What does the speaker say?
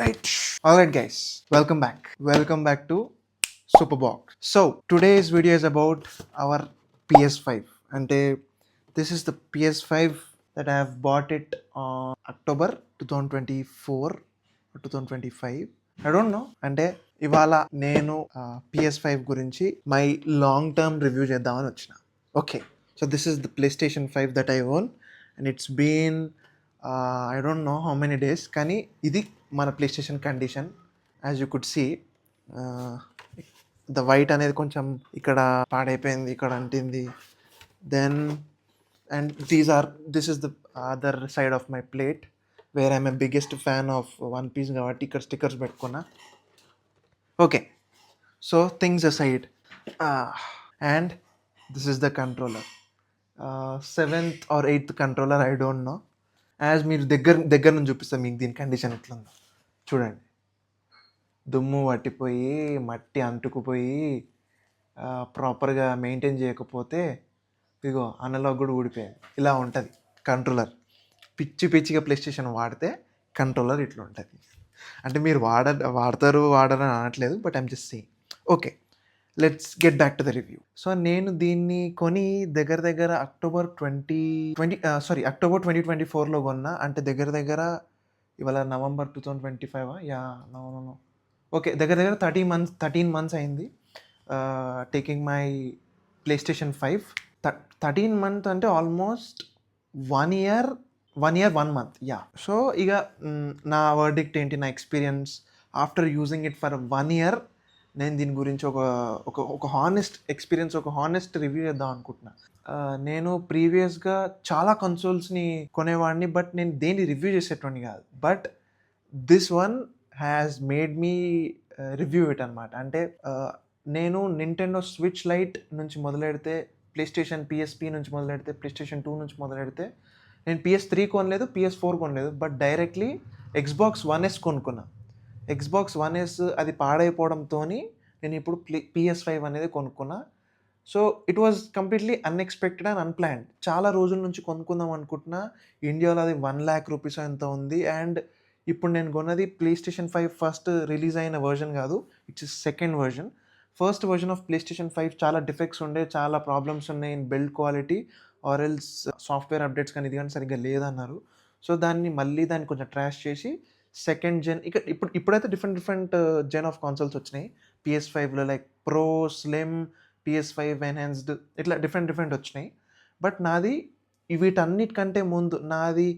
Right. All right, guys. Welcome back. Welcome back to Superbox. So today's video is about our PS5. And this is the PS5 that I have bought it on October 2024 or 2025. I don't know. అంటే ఇవాళ నేను PS5 గురించి my long term review చేద్దామని వచ్చిన. Okay, so this is the PlayStation 5 that I own and it's been I don't know how many days. కానీ ఇది మన PlayStation condition. As you could see the white అనేది కొంచెం ఇక్కడ పాడైపోయింది, ఇక్కడ అంటింది. Then and this is the other side of my plate where I'm a biggest fan of One Piece కాబట్టి ఇక్కడ స్టిక్కర్స్ పెట్టుకున్నా. Okay, so things aside and this is the controller, 7th or 8th controller, I don't no. As మీరు దగ్గర నుంచి చూపిస్తాను మీకు దీని condition ఎట్లుందో. చూడండి, దుమ్ము పట్టిపోయి మట్టి అంటుకుపోయి ప్రాపర్గా మెయింటైన్ చేయకపోతే ఇగో అనలాగ్ కూడా ఊడిపోయింది. ఇలా ఉంటుంది కంట్రోలర్. పిచ్చిగా ప్లేస్టేషన్ వాడితే కంట్రోలర్ ఇట్లా ఉంటుంది. అంటే మీరు వాడతారు అని అనట్లేదు, but I'm just saying. Okay, let's get back to the review. So నేను దీన్ని కొని దగ్గర అక్టోబర్ 2024లో కొన్నా. అంటే దగ్గర ఇవాళ నవంబర్ 2025 యా నో ఓకే, దగ్గర 13 months అయింది టేకింగ్ మై ప్లేస్టేషన్ 5. 13 months అంటే almost 1 year 1 month. Yeah, so ఇక నా వర్డిక్ట్ ఏంటి, నా experience after using it for 1 year, నేను దీని గురించి ఒక హానెస్ట్ ఎక్స్పీరియన్స్, ఒక హానెస్ట్ రివ్యూ చేద్దాం అనుకుంటున్నా. నేను ప్రీవియస్గా చాలా కన్సోల్స్ని కొనేవాడిని, బట్ నేను దేన్ని రివ్యూ చేసేటోని కాదు. But this one has made me review it అనమాట. అంటే నేను నింటెండో స్విచ్ లైట్ నుంచి మొదలెడితే, ప్లేస్టేషన్ PSP నుంచి మొదలెడితే, ప్లేస్టేషన్ 2 నుంచి మొదలెడితే, నేను PS3 కొనలేదు, PS4 కొనలేదు, but directly Xbox One S కొనుక్కున్నా. Xbox One S అది పాడైపోవడంతో నేను ఇప్పుడు PS5 అనేది కొనుక్కున్నా. So it was completely unexpected and unplanned. చాలా రోజుల నుంచి కొనుక్కుందాం అనుకుంటున్నా. ఇండియాలో అది 1 lakh rupees ఎంత ఉంది. అండ్ ఇప్పుడు నేను కొన్నది ప్లేస్టేషన్ 5 ఫస్ట్ రిలీజ్ అయిన వర్జన్ కాదు, it's second version. First version of PlayStation 5 చాలా డిఫెక్ట్స్ ఉండే, చాలా ప్రాబ్లమ్స్ ఉన్నాయి in build quality or else software updates కానీ ఇది కానీ సరిగ్గా లేదన్నారు. సో దాన్ని కొంచెం ట్రాష్ చేసి సెకండ్ జెన్ ఇప్పుడైతే డిఫరెంట్ జెన్ ఆఫ్ కాన్సోల్స్ వచ్చినాయి PS5లో, like pro, slim, PS5 enhanced, ఇట్లా డిఫరెంట్ వచ్చినాయి. బట్ నాది వీటన్నిటికంటే ముందు నాది